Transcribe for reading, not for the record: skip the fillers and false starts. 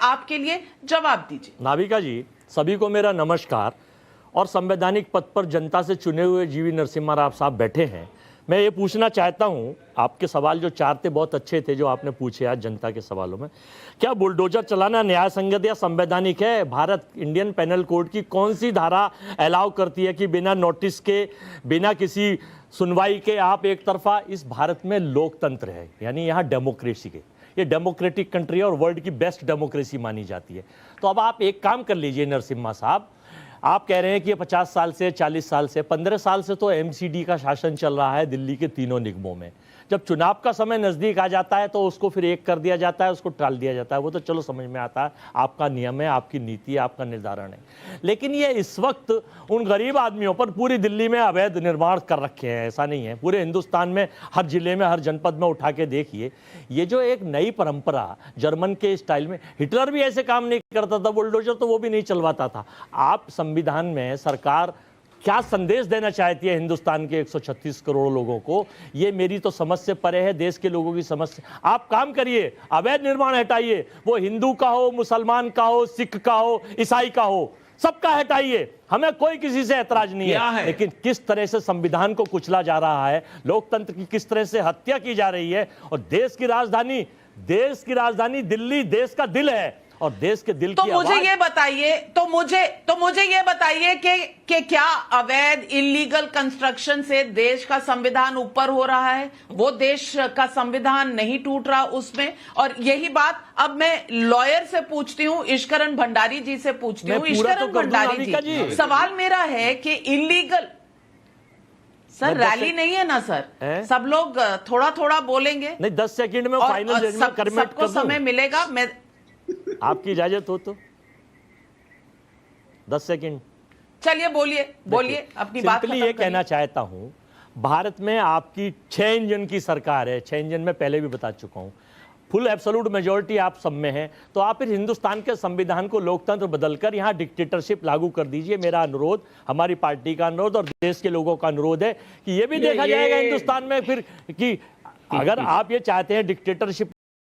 आपके लिए, जवाब दीजिए। नाविका जी, सभी को मेरा नमस्कार। और संवैधानिक पद पर जनता से चुने हुए जीवी नरसिम्हा राव साहब बैठे हैं। मैं ये पूछना चाहता हूँ, आपके सवाल जो चार थे बहुत अच्छे थे जो आपने पूछे आज जनता के सवालों में। क्या बुलडोजर चलाना न्याय संगत या संवैधानिक है? भारत इंडियन पेनल कोड की कौन सी धारा अलाउ करती है कि बिना नोटिस के, बिना किसी सुनवाई के आप एक तरफा? इस भारत में लोकतंत्र है, यानी यहाँ डेमोक्रेसी के, ये डेमोक्रेटिक कंट्री है और वर्ल्ड की बेस्ट डेमोक्रेसी मानी जाती है। तो अब आप एक काम कर लीजिए नरसिम्हा साहब, आप कह रहे हैं कि ये 50 साल से, 40 साल से, 15 साल से तो एमसीडी का शासन चल रहा है दिल्ली के तीनों निगमों में। जब चुनाव का समय नज़दीक आ जाता है तो उसको फिर एक कर दिया जाता है, उसको टाल दिया जाता है। वो तो चलो समझ में आता है, आपका नियम है, आपकी नीति है, आपका निर्धारण है। लेकिन ये इस वक्त उन गरीब आदमियों पर पूरी दिल्ली में अवैध निर्माण कर रखे हैं, ऐसा नहीं है, पूरे हिंदुस्तान में हर जिले में, हर जनपद में उठा के देखिए। ये जो एक नई परंपरा जर्मन के स्टाइल में, हिटलर भी ऐसे काम नहीं करता था, बुलडोजर तो वो भी नहीं चलवाता था। आप संविधान में सरकार क्या संदेश देना चाहती है हिंदुस्तान के 136 करोड़ लोगों को, ये मेरी तो समझ से परे है, देश के लोगों की समझ से। आप काम करिए, अवैध निर्माण हटाइए, वो हिंदू का हो, मुसलमान का हो, सिख का हो, ईसाई का हो, सबका हटाइए, हमें कोई किसी से ऐतराज नहीं है। लेकिन किस तरह से संविधान को कुचला जा रहा है, लोकतंत्र की किस तरह से हत्या की जा रही है, और देश की राजधानी दिल्ली देश का दिल है, और देश के दिल की मुझे ये बताइए, मुझे ये बताइए कि क्या अवैध इलीगल कंस्ट्रक्शन से देश का संविधान ऊपर हो रहा है? वो देश का संविधान नहीं टूट रहा उसमें? और यही बात अब मैं लॉयर से पूछती हूँ, ईश्वरन भंडारी जी से पूछती हूँ। ईश्वरन भंडारी जी, सवाल मेरा है कि इलीगल, सर रैली नहीं है ना सर, सब लोग थोड़ा थोड़ा बोलेंगे, नहीं 10 सेकंड में फाइनल जजमेंट कर सबको समय मिलेगा। मैं आपकी इजाजत हो तो 10 सेकंड। चलिए बोलिए अपनी बात। सिंपली ये कहना चाहता हूं, भारत में आपकी 6 इंजन की सरकार है। 6 इंजन में पहले भी बता चुका हूं, फुल एब्सोल्यूट मेजोरिटी आप सब में है। तो आप फिर हिंदुस्तान के संविधान को लोकतंत्र बदलकर यहां डिक्टेटरशिप लागू कर दीजिए। मेरा अनुरोध, हमारी पार्टी का अनुरोध और देश के लोगों का अनुरोध है कि ये भी देखा जाएगा हिंदुस्तान में फिर कि अगर आप ये चाहते हैं डिक्टेटरशिप